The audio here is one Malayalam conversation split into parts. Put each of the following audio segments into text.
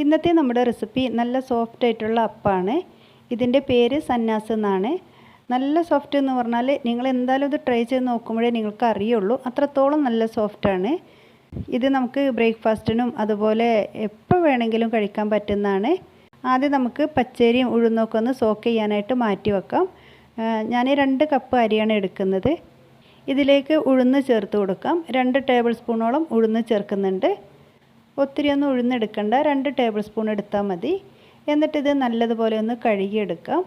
ഇന്നത്തെ നമ്മുടെ റെസിപ്പി നല്ല സോഫ്റ്റ് ആയിട്ടുള്ള അപ്പമാണ്. ഇതിൻ്റെ പേര് സന്നാസ് എന്നാണ്. നല്ല സോഫ്റ്റ് എന്ന് പറഞ്ഞാൽ നിങ്ങൾ എന്തായാലും ഇത് ട്രൈ ചെയ്ത് നോക്കുമ്പോഴേ നിങ്ങൾക്ക് അറിയുള്ളൂ, അത്രത്തോളം നല്ല സോഫ്റ്റാണ്. ഇത് നമുക്ക് ബ്രേക്ക്ഫാസ്റ്റിനും അതുപോലെ എപ്പോൾ വേണമെങ്കിലും കഴിക്കാൻ പറ്റുന്നതാണ്. ആദ്യം നമുക്ക് പച്ചരിയും ഉഴുന്നൊക്കെ ഒന്ന് സോക്ക് ചെയ്യാനായിട്ട് മാറ്റി വെക്കാം. ഞാൻ 2 കപ്പ് അരിയാണ് എടുക്കുന്നത്. ഇതിലേക്ക് ഉഴുന്ന് ചേർത്ത് കൊടുക്കാം. 2 ടേബിൾ സ്പൂണോളം ഉഴുന്ന് ചേർക്കുന്നുണ്ട്. ഒത്തിരി ഒന്നും ഉഴുന്നെടുക്കണ്ട, 2 ടേബിൾ സ്പൂൺ എടുത്താൽ മതി. എന്നിട്ടിത് നല്ലതുപോലെ ഒന്ന് കഴുകിയെടുക്കാം.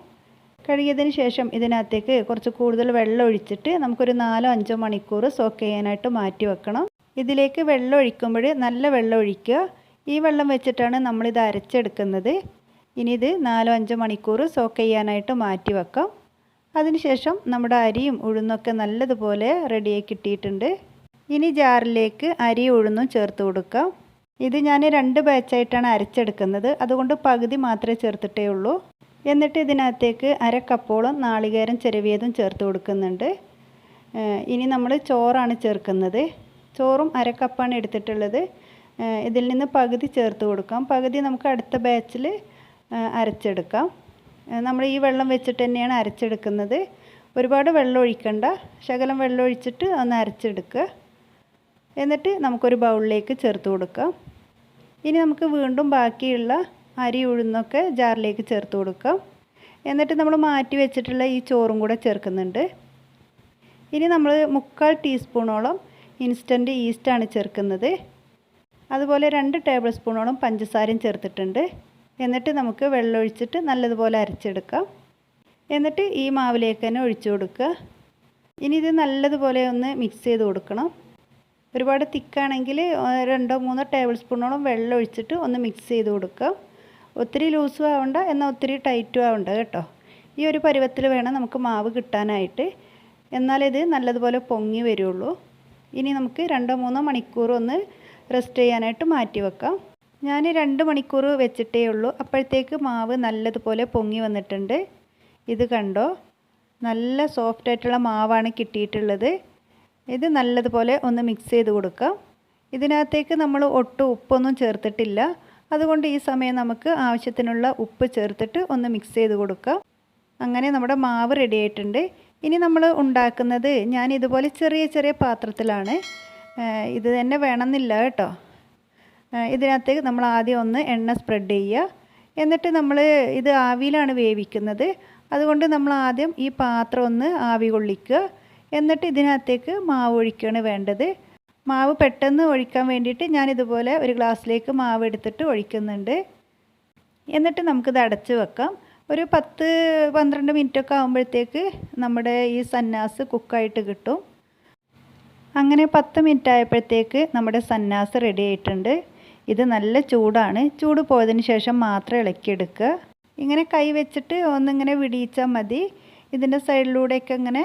കഴുകിയതിന് ശേഷം ഇതിനകത്തേക്ക് കുറച്ച് കൂടുതൽ വെള്ളം ഒഴിച്ചിട്ട് നമുക്കൊരു 4-5 മണിക്കൂർ സോക്ക് ചെയ്യാനായിട്ട് മാറ്റി വെക്കണം. ഇതിലേക്ക് വെള്ളം ഒഴിക്കുമ്പോൾ നല്ല വെള്ളം ഒഴിക്കുക. ഈ വെള്ളം വെച്ചിട്ടാണ് നമ്മളിത് അരച്ചെടുക്കുന്നത്. ഇനി ഇത് 4-5 മണിക്കൂർ സോക്ക് ചെയ്യാനായിട്ട് മാറ്റി വെക്കാം. അതിനുശേഷം നമ്മുടെ അരിയും ഉഴുന്നൊക്കെ നല്ലതുപോലെ റെഡിയായി കിട്ടിയിട്ടുണ്ട്. ഇനി ജാറിലേക്ക് അരി ഉഴുന്നും ചേർത്ത് കൊടുക്കാം. ഇത് ഞാൻ 2 ബാച്ചായിട്ടാണ് അരച്ചെടുക്കുന്നത്, അതുകൊണ്ട് പകുതി മാത്രമേ ചേർത്തിട്ടേ ഉള്ളൂ. എന്നിട്ട് ഇതിനകത്തേക്ക് 1/2 കപ്പോളം നാളികേരം ചിരവിയതും ചേർത്ത് കൊടുക്കുന്നുണ്ട്. ഇനി നമ്മൾ ചോറാണ് ചേർക്കുന്നത്. ചോറും 1/2 കപ്പാണ് എടുത്തിട്ടുള്ളത്. ഇതിൽ നിന്ന് പകുതി ചേർത്ത് കൊടുക്കാം. പകുതി നമുക്ക് അടുത്ത ബാച്ചിൽ അരച്ചെടുക്കാം. നമ്മൾ ഈ വെള്ളം വെച്ചിട്ട് തന്നെയാണ് അരച്ചെടുക്കുന്നത്. ഒരുപാട് വെള്ളം ഒഴിക്കണ്ട, ശകലം വെള്ളം ഒഴിച്ചിട്ട് ഒന്ന് അരച്ചെടുക്കുക. എന്നിട്ട് നമുക്കൊരു ബൗളിലേക്ക് ചേർത്ത് കൊടുക്കാം. ഇനി നമുക്ക് വീണ്ടും ബാക്കിയുള്ള അരി ഉഴുന്നൊക്കെ ജാറിലേക്ക് ചേർത്ത് കൊടുക്കാം. എന്നിട്ട് നമ്മൾ മാറ്റി വെച്ചിട്ടുള്ള ഈ ചോറും കൂടെ ചേർക്കുന്നുണ്ട്. ഇനി നമ്മൾ 3/4 ടീസ്പൂണോളം ഇൻസ്റ്റൻറ്റ് ഈസ്റ്റാണ് ചേർക്കുന്നത്. അതുപോലെ 2 ടേബിൾ സ്പൂണോളം പഞ്ചസാരയും ചേർത്തിട്ടുണ്ട്. എന്നിട്ട് നമുക്ക് വെള്ളം ഒഴിച്ചിട്ട് നല്ലതുപോലെ അരച്ചെടുക്കാം. എന്നിട്ട് ഈ മാവിലേക്ക് തന്നെ ഒഴിച്ചു കൊടുക്കുക. ഇനി ഇത് നല്ലതുപോലെ ഒന്ന് മിക്സ് ചെയ്ത് കൊടുക്കണം. ഒരുപാട് തിക്കാണെങ്കിൽ 2-3 ടേബിൾ സ്പൂണോളം വെള്ളം ഒഴിച്ചിട്ട് ഒന്ന് മിക്സ് ചെയ്ത് കൊടുക്കുക. ഒത്തിരി ലൂസും ആവണ്ട, എന്നാൽ ഒത്തിരി ടൈറ്റും ആവണ്ട കേട്ടോ. ഈ ഒരു പരുവത്തിൽ വേണം നമുക്ക് മാവ് കിട്ടാനായിട്ട്, എന്നാലിത് നല്ലതുപോലെ പൊങ്ങി വരുള്ളൂ. ഇനി നമുക്ക് 2-3 മണിക്കൂർ ഒന്ന് റെസ്റ്റ് ചെയ്യാനായിട്ട് മാറ്റി വെക്കാം. ഞാൻ 2 മണിക്കൂർ വെച്ചിട്ടേ ഉള്ളൂ. അപ്പോഴത്തേക്ക് മാവ് നല്ലതുപോലെ പൊങ്ങി വന്നിട്ടുണ്ട്. ഇത് കണ്ടോ, നല്ല സോഫ്റ്റായിട്ടുള്ള മാവാണ് കിട്ടിയിട്ടുള്ളത്. ഇത് നല്ലതുപോലെ ഒന്ന് മിക്സ് ചെയ്ത് കൊടുക്കാം. ഇതിനകത്തേക്ക് നമ്മൾ ഒട്ടും ഉപ്പൊന്നും ചേർത്തിട്ടില്ല, അതുകൊണ്ട് ഈ സമയം നമുക്ക് ആവശ്യത്തിനുള്ള ഉപ്പ് ചേർത്തിട്ട് ഒന്ന് മിക്സ് ചെയ്ത് കൊടുക്കാം. അങ്ങനെ നമ്മുടെ മാവ് റെഡി ആയിട്ടുണ്ട്. ഇനി നമ്മൾ ഉണ്ടാക്കുന്നത് ഞാൻ ഇതുപോലെ ചെറിയ ചെറിയ പാത്രത്തിലാണ്. ഇത് തന്നെ വേണമെന്നില്ല കേട്ടോ. ഇതിനകത്തേക്ക് നമ്മൾ ആദ്യം ഒന്ന് എണ്ണ സ്പ്രെഡ് ചെയ്യുക. എന്നിട്ട് നമ്മൾ ഇത് ആവിയിലാണ് വേവിക്കുന്നത്, അതുകൊണ്ട് നമ്മൾ ആദ്യം ഈ പാത്രം ഒന്ന് ആവി കൊള്ളിക്കുക. എന്നിട്ട് ഇതിനകത്തേക്ക് മാവ് ഒഴിക്കുകയാണ് വേണ്ടത്. മാവ് പെട്ടെന്ന് ഒഴിക്കാൻ വേണ്ടിയിട്ട് ഞാനിതുപോലെ ഒരു ഗ്ലാസ്സിലേക്ക് മാവ് എടുത്തിട്ട് ഒഴിക്കുന്നുണ്ട്. എന്നിട്ട് നമുക്കിത് അടച്ച് വെക്കാം. ഒരു 10-12 മിനിറ്റൊക്കെ ആകുമ്പോഴത്തേക്ക് നമ്മുടെ ഈ സന്നാസ് കുക്കായിട്ട് കിട്ടും. അങ്ങനെ 10 മിനിറ്റ് ആയപ്പോഴത്തേക്ക് നമ്മുടെ സന്നാസ് റെഡി ആയിട്ടുണ്ട്. ഇത് നല്ല ചൂടാണ്. ചൂട് പോയതിന് ശേഷം മാത്രം ഇളക്കിയെടുക്കുക. ഇങ്ങനെ കൈ വെച്ചിട്ട് ഒന്നിങ്ങനെ വിടിയിച്ചാൽ മതി. ഇതിൻ്റെ സൈഡിലൂടെയൊക്കെ ഇങ്ങനെ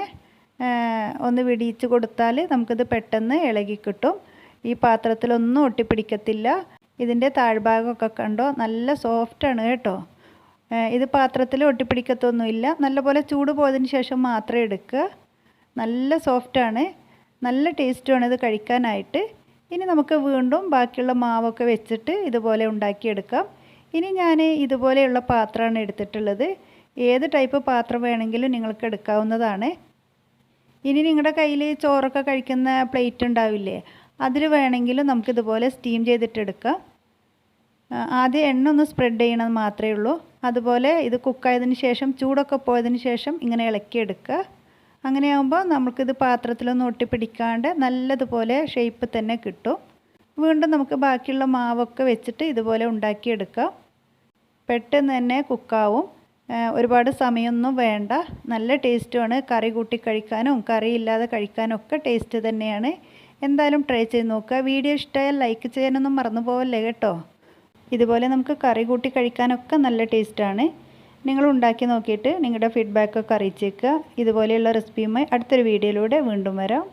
ഒന്ന് വിടിയിച്ച് കൊടുത്താൽ നമുക്കിത് പെട്ടെന്ന് ഇളകി കിട്ടും. ഈ പാത്രത്തിലൊന്നും ഒട്ടിപ്പിടിക്കത്തില്ല. ഇതിൻ്റെ താഴ്ഭാഗമൊക്കെ കണ്ടോ, നല്ല സോഫ്റ്റാണ് കേട്ടോ. ഇത് പാത്രത്തിൽ ഒട്ടിപ്പിടിക്കത്തൊന്നുമില്ല. നല്ലപോലെ ചൂട് പോയതിന് ശേഷം മാത്രമേ എടുക്കുക. നല്ല സോഫ്റ്റാണ്, നല്ല ടേസ്റ്റുമാണ് ഇത് കഴിക്കാനായിട്ട്. ഇനി നമുക്ക് വീണ്ടും ബാക്കിയുള്ള മാവൊക്കെ വെച്ചിട്ട് ഇതുപോലെ ഉണ്ടാക്കിയെടുക്കാം. ഇനി ഞാൻ ഇതുപോലെയുള്ള പാത്രമാണ് എടുത്തിട്ടുള്ളത്. ഏത് ടൈപ്പ് പാത്രം വേണമെങ്കിലും നിങ്ങൾക്ക് എടുക്കാവുന്നതാണ്. ഇനി നിങ്ങളുടെ കയ്യിൽ ചോറൊക്കെ കഴിക്കുന്ന പ്ലേറ്റ് ഉണ്ടാവില്ലേ, അതിൽ വേണമെങ്കിലും നമുക്കിതുപോലെ സ്റ്റീം ചെയ്തിട്ടെടുക്കാം. ആദ്യം എണ്ണ ഒന്ന് സ്പ്രെഡ് ചെയ്യണം മാത്രമേ ഉള്ളൂ. അതുപോലെ ഇത് കുക്കായതിന് ശേഷം ചൂടൊക്കെ പോയതിന് ശേഷം ഇങ്ങനെ ഇളക്കിയെടുക്കുക. അങ്ങനെയാകുമ്പോൾ നമുക്കിത് പാത്രത്തിലൊന്നും ഒട്ടിപ്പിടിക്കാണ്ട് നല്ലതുപോലെ ഷേപ്പ് തന്നെ കിട്ടും. വീണ്ടും നമുക്ക് ബാക്കിയുള്ള മാവൊക്കെ വെച്ചിട്ട് ഇതുപോലെ ഉണ്ടാക്കിയെടുക്കാം. പെട്ടെന്ന് തന്നെ കുക്കാവും. ഒരുപാട് സമയമൊന്നും വേണ്ട. നല്ല ടേസ്റ്റുമാണ്. കറി കൂട്ടി കഴിക്കാനും കറി ഇല്ലാതെ കഴിക്കാനും ഒക്കെ ടേസ്റ്റ് തന്നെയാണ്. എന്തായാലും ട്രൈ ചെയ്ത് നോക്കുക. വീഡിയോ ഇഷ്ടമായാൽ ലൈക്ക് ചെയ്യാനൊന്നും മറന്നു പോവല്ലേ കേട്ടോ. ഇതുപോലെ നമുക്ക് കറി കൂട്ടി കഴിക്കാനൊക്കെ നല്ല ടേസ്റ്റാണ്. നിങ്ങൾ ഉണ്ടാക്കി നോക്കിയിട്ട് നിങ്ങളുടെ ഫീഡ്ബാക്കൊക്കെ അറിയിച്ചേക്കുക. ഇതുപോലെയുള്ള റെസിപ്പിയുമായി അടുത്തൊരു വീഡിയോയിലൂടെ വീണ്ടും വരാം.